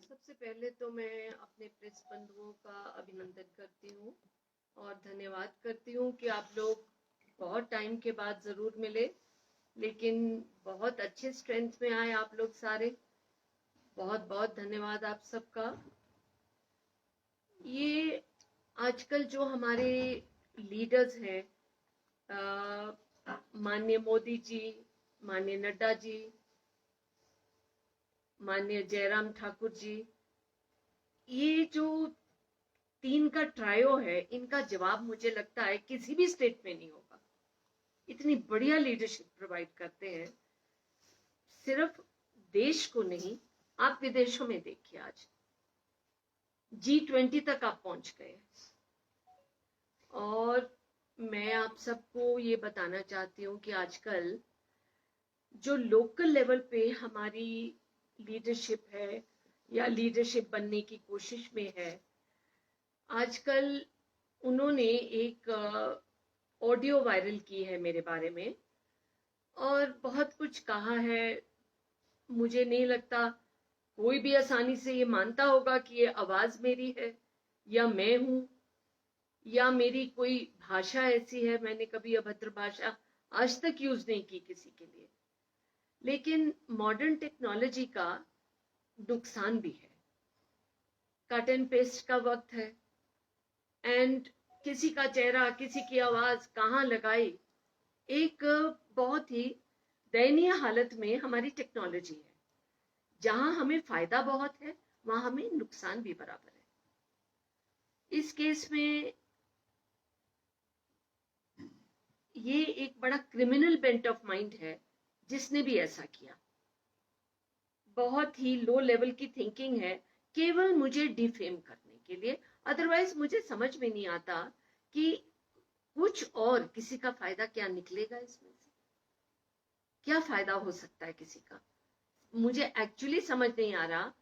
सबसे पहले तो मैं अपने प्रेस बंधुओं का अभिनंदन करती हूँ और धन्यवाद करती हूँ कि आप लोग बहुत टाइम के बाद ज़रूर मिले, लेकिन बहुत अच्छे स्ट्रेंथ में आए आप लोग सारे। बहुत बहुत धन्यवाद आप सबका। ये आजकल जो हमारे लीडर्स हैं, माननीय मोदी जी, माननीय नड्डा जी, माननीय जयराम ठाकुर जी, ये जो तीन का ट्रायो है, इनका जवाब मुझे लगता है किसी भी स्टेट में नहीं होगा। इतनी बढ़िया लीडरशिप प्रोवाइड करते हैं। सिर्फ देश को नहीं, आप विदेशों में देखिए, आज G20 तक आप पहुंच गए। और मैं आप सबको ये बताना चाहती हूँ कि आजकल जो लोकल लेवल पे हमारी लीडरशिप है या लीडरशिप बनने की कोशिश में है, आजकल उन्होंने एक ऑडियो वायरल की है मेरे बारे में और बहुत कुछ कहा है। मुझे नहीं लगता कोई भी आसानी से ये मानता होगा कि ये आवाज मेरी है या मैं हूं या मेरी कोई भाषा ऐसी है। मैंने कभी अभद्र भाषा आज तक यूज नहीं की किसी के लिए, लेकिन मॉडर्न टेक्नोलॉजी का नुकसान भी है। कट एंड पेस्ट का वक्त है एंड किसी का चेहरा, किसी की आवाज कहाँ लगाई, एक बहुत ही दयनीय हालत में हमारी टेक्नोलॉजी है। जहां हमें फायदा बहुत है, वहां हमें नुकसान भी बराबर है। इस केस में ये एक बड़ा क्रिमिनल बेंट ऑफ माइंड है जिसने भी ऐसा किया। बहुत ही लो लेवल की थिंकिंग है, केवल मुझे डिफेम करने के लिए। अदरवाइज मुझे समझ में नहीं आता कि कुछ और किसी का फायदा क्या निकलेगा इसमें से। क्या फायदा हो सकता है किसी का? मुझे एक्चुअली समझ नहीं आ रहा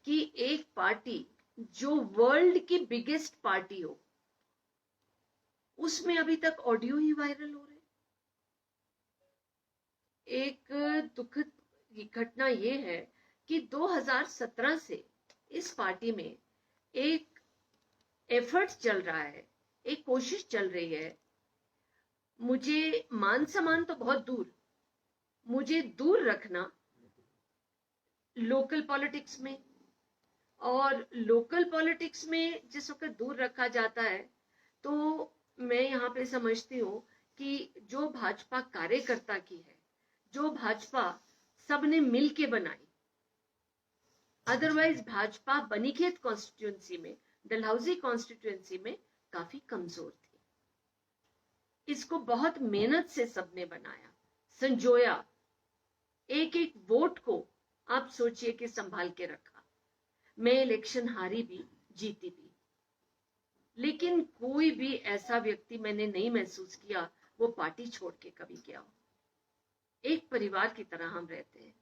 कि एक पार्टी जो वर्ल्ड की बिगेस्ट पार्टी हो, उसमें अभी तक ऑडियो ही वायरल हो रहे। एक दुखद घटना ये है कि 2017 से इस पार्टी में एक एफर्ट चल रहा है, एक कोशिश चल रही है। मुझे मान सम्मान तो बहुत दूर, मुझे दूर रखना लोकल पॉलिटिक्स में। और लोकल पॉलिटिक्स में जिस वक्त दूर रखा जाता है, तो मैं यहाँ पे समझती हूँ कि जो भाजपा कार्यकर्ता की है, जो भाजपा सबने मिल के बनाई, अदरवाइज भाजपा बनीखेत कॉन्स्टिट्यूएंसी में, डलहौजी कॉन्स्टिट्यूएंसी में काफी कमजोर थी। इसको बहुत मेहनत से सबने बनाया, संजोया। एक एक वोट को आप सोचिए कि संभाल के रखा। मैं इलेक्शन हारी भी, जीती भी, लेकिन कोई भी ऐसा व्यक्ति मैंने नहीं महसूस किया वो पार्टी छोड़ के कभी गया हो। एक परिवार की तरह हम रहते हैं।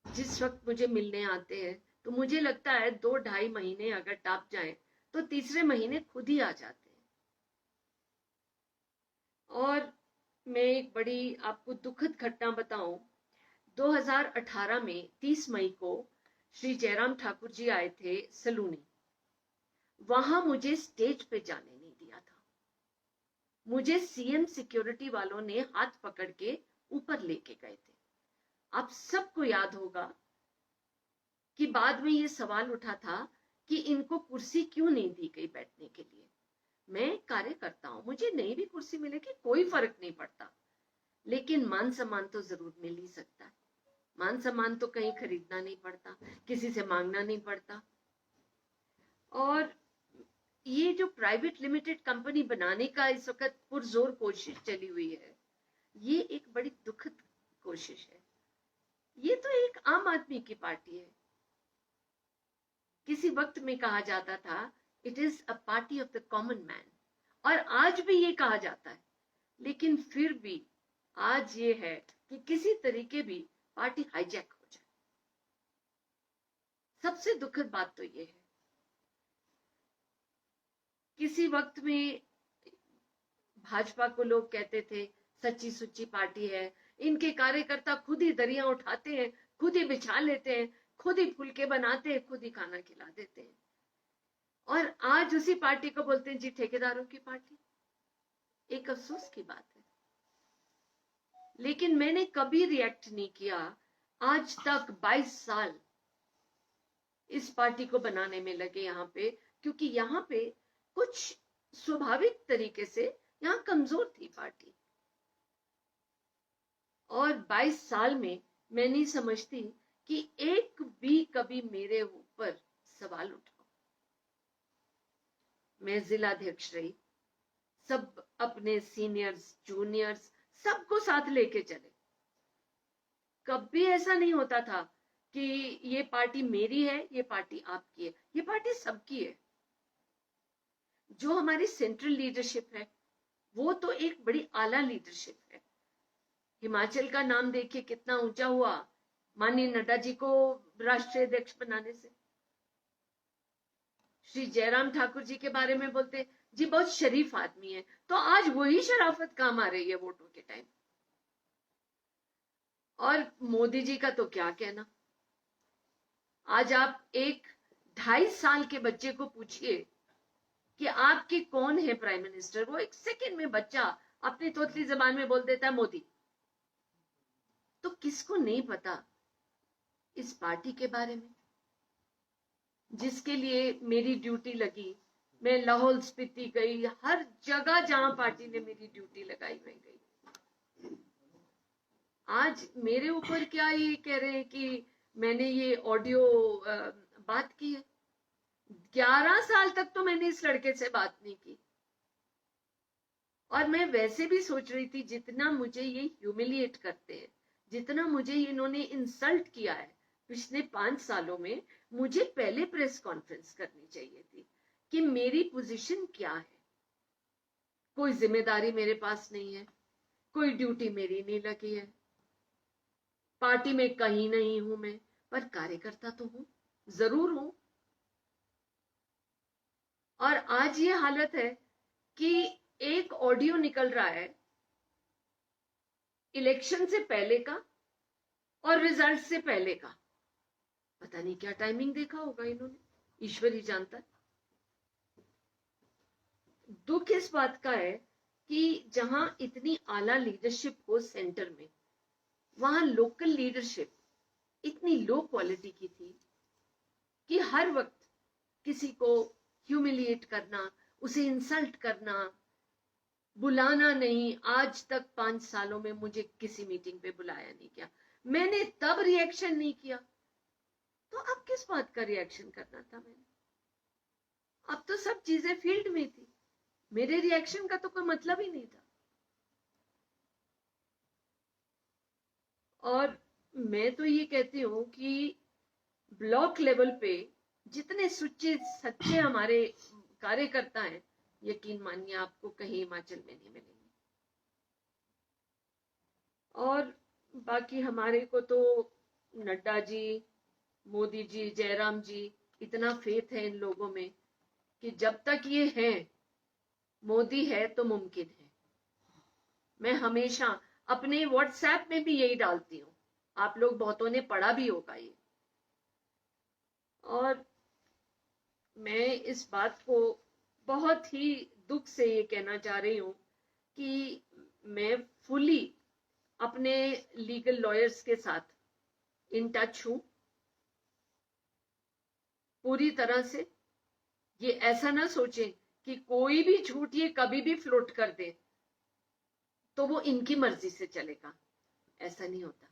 जिस वक्त मुझे मिलने आते हैं तो मुझे लगता है 2-2.5 महीने अगर टाप जाएं तो तीसरे महीने खुद ही आ जाते हैं। और मैं एक बड़ी आपको दुखद घटना बताऊं। 2018 में 30 मई को श्री जयराम ठाकुर जी आए थे सलूनी। वहां मुझे स्टेज पे जाने नहीं दिया था। मुझे सीएम सिक्योरिटी वालों ने हाथ पकड़ के ऊपर लेके गए थे। आप सबको याद होगा कि बाद में ये सवाल उठा था कि इनको कुर्सी क्यों नहीं दी गई बैठने के लिए। मैं कार्यकर्ता हूं, मुझे नहीं भी कुर्सी मिलेगी कोई फर्क नहीं पड़ता, लेकिन मान सम्मान तो जरूर मिल ही सकता है। मान सम्मान तो कहीं खरीदना नहीं पड़ता, किसी से मांगना नहीं पड़ता। और ये जो प्राइवेट लिमिटेड कंपनी बनाने का इस वक्त पुरजोर कोशिश चली हुई है, ये एक बड़ी दुखद कोशिश है। ये तो एक आम आदमी की पार्टी है। किसी वक्त में कहा जाता था it is a party of the common man, और आज भी ये कहा जाता है। लेकिन फिर भी आज ये है कि किसी तरीके भी पार्टी हाईजैक हो जाए। सबसे दुखद बात तो ये है। किसी वक्त में भाजपा को लोग कहते थे सच्ची सुच्ची पार्टी है, इनके कार्यकर्ता खुद ही दरिया उठाते हैं, खुद ही बिछा लेते हैं, खुद ही फुलके बनाते हैं, खुद ही खाना खिला देते हैं, और आज उसी पार्टी को बोलते हैं जी ठेकेदारों की पार्टी। एक अफसोस की बात है। लेकिन मैंने कभी रिएक्ट नहीं किया आज तक। 22 साल इस पार्टी को बनाने में लगे यहाँ पे, क्योंकि यहाँ पे कुछ स्वाभाविक तरीके से यहाँ कमजोर थी पार्टी। और 22 साल में मैं नहीं समझती कि एक भी कभी मेरे ऊपर सवाल उठा। मैं जिलाध्यक्ष रही, सब अपने सीनियर्स जूनियर्स सबको साथ लेके चले। कभी ऐसा नहीं होता था कि ये पार्टी मेरी है, ये पार्टी आपकी है, ये पार्टी सबकी है। जो हमारी सेंट्रल लीडरशिप है वो तो एक बड़ी आला लीडरशिप है। हिमाचल का नाम देखिए कितना ऊंचा हुआ माननीय नड्डा जी को राष्ट्रीय अध्यक्ष बनाने से। श्री जयराम ठाकुर जी के बारे में बोलते जी बहुत शरीफ आदमी है, तो आज वही शराफत काम आ रही है वोटों के टाइम। और मोदी जी का तो क्या कहना। आज आप एक 2.5 साल के बच्चे को पूछिए कि आपके कौन है प्राइम मिनिस्टर, वो एक सेकंड में बच्चा अपनी तोतली जबान में बोल देता है मोदी। तो किसको नहीं पता इस पार्टी के बारे में, जिसके लिए मेरी ड्यूटी लगी। मैं लाहौल स्पीति गई, हर जगह जहां पार्टी ने मेरी ड्यूटी लगाई मैं गई। आज मेरे ऊपर क्या ये कह रहे हैं कि मैंने ये ऑडियो बात की है। 11 साल तक तो मैंने इस लड़के से बात नहीं की। और मैं वैसे भी सोच रही थी जितना मुझे ये ह्यूमिलिएट करते हैं, जितना मुझे इन्होंने इंसल्ट किया है पिछले 5 सालों में, मुझे पहले प्रेस कॉन्फ्रेंस करनी चाहिए थी कि मेरी पोजीशन क्या है। कोई जिम्मेदारी मेरे पास नहीं है, कोई ड्यूटी मेरी नहीं लगी है, पार्टी में कहीं नहीं हूं मैं, पर कार्यकर्ता तो हूं, जरूर हूं। और आज ये हालत है कि एक ऑडियो निकल रहा है इलेक्शन से पहले का और रिजल्ट से पहले का। पता नहीं क्या टाइमिंग देखा होगा इन्होंने, ईश्वर ही जानता है। दुख इस बात का है कि जहां इतनी आला लीडरशिप हो सेंटर में, वहां लोकल लीडरशिप इतनी लो क्वालिटी की थी कि हर वक्त किसी को ह्यूमिलिएट करना, उसे इंसल्ट करना, बुलाना नहीं। आज तक 5 सालों में मुझे किसी मीटिंग पे बुलाया नहीं गया। मैंने तब रिएक्शन नहीं किया, तो अब किस बात का रिएक्शन करना था मैंने। अब तो सब चीजें फील्ड में थी, मेरे रिएक्शन का तो कोई मतलब ही नहीं था। और मैं तो ये कहती हूं कि ब्लॉक लेवल पे जितने सच्चे हमारे कार्यकर्ता हैं, यकीन मानिए आपको कहीं हिमाचल में नहीं मिलेंगे। और बाकी हमारे को तो नड्डा जी, मोदी जी, जयराम जी, इतना फेथ है इन लोगों में कि जब तक ये हैं, मोदी है तो मुमकिन है। मैं हमेशा अपने व्हाट्सएप में भी यही डालती हूँ, आप लोग बहुतों ने पढ़ा भी होगा ये। और मैं इस बात को बहुत ही दुख से ये कहना चाह रही हूँ कि मैं फुली अपने लीगल लॉयर्स के साथ इन टच हूं पूरी तरह से। ये ऐसा ना सोचें कि कोई भी झूठ ये कभी भी फ्लोट कर दे तो वो इनकी मर्जी से चलेगा, ऐसा नहीं होता।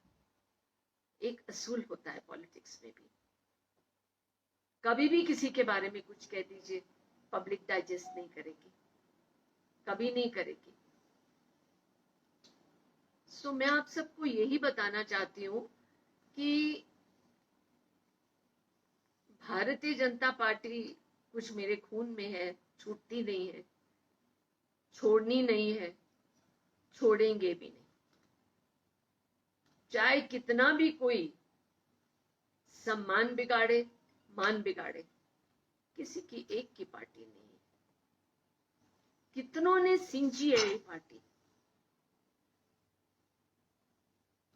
एक असूल होता है पॉलिटिक्स में भी। कभी भी किसी के बारे में कुछ कह दीजिए, पब्लिक डाइजेस्ट नहीं करेगी, कभी नहीं करेगी। सो मैं आप सबको यही बताना चाहती हूं कि भारतीय जनता पार्टी कुछ मेरे खून में है, छूटती नहीं है, छोड़नी नहीं है, छोड़ेंगे भी नहीं। चाहे कितना भी कोई सम्मान बिगाड़े, मान बिगाड़े, किसी की एक की पार्टी नहीं है। कितनों ने सिंची है ये पार्टी।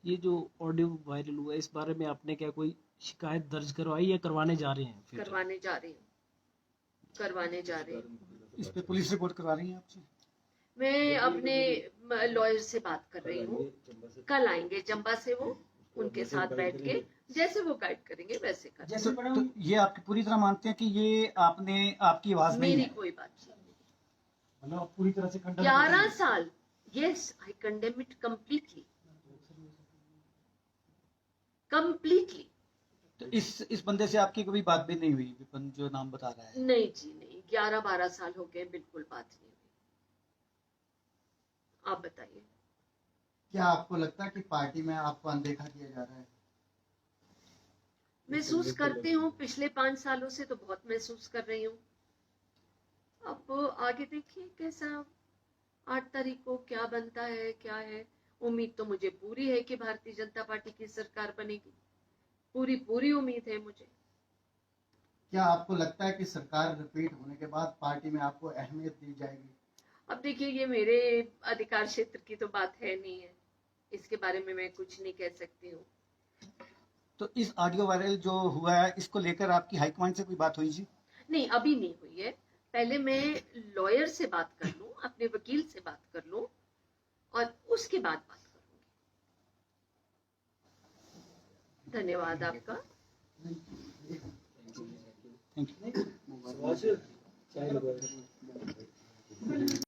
ये जो ऑडियो वायरल हुआ, इस बारे में आपने क्या कोई शिकायत दर्ज करवाई या करवाने जा रहे हैं? करवाने जा रही हूँ, करवाने जा रही हूँ। इस पे पुलिस रिपोर्ट करवा रही हैं आपसे? मैं अपने लॉयर से बात कर रही हूँ, कल आएंगे चंबा से वो, उनके साथ बैठ के जैसे वो गाइड करेंगे वैसे कर। जैसे तो ये आपकी पूरी तरह मानते हैं कि ये आपकी आवाज नहीं मेरी है? कोई बात नहीं। मतलब आप पूरी तरह से कंडेम 11 साल, yes I condemn it completely, completely. तो इस बंदे से आपकी कभी बात भी नहीं हुई, विपिन जो नाम बता रहा है? नहीं जी नहीं, 11-12 साल हो गए, बिल्कुल बात नहीं हुई। आप बताइए। क्या आपको लगता है कि पार्टी में आपको अनदेखा किया जा रहा है? महसूस करती हूँ, पिछले 5 सालों से तो बहुत महसूस कर रही हूँ। अब आगे देखिए कैसा 8 तारीख को क्या बनता है, क्या है। उम्मीद तो मुझे पूरी है कि भारतीय जनता पार्टी की सरकार बनेगी, पूरी पूरी उम्मीद है मुझे। क्या आपको लगता है कि सरकार रिपीट होने के बाद पार्टी में आपको अहमियत दी जाएगी? अब देखिए, ये मेरे अधिकार क्षेत्र की तो बात है नहीं है, इसके बारे में मैं कुछ नहीं कह सकती हूँ। तो इस ऑडियो वायरल जो हुआ है, इसको लेकर आपकी हाईकमांड से कोई बात हुई जी? नहीं, अभी नहीं हुई है। पहले मैं लॉयर से बात कर लूं, अपने वकील से बात कर लूं, और उसके बाद बात करूंगी। धन्यवाद आपका। Thank you.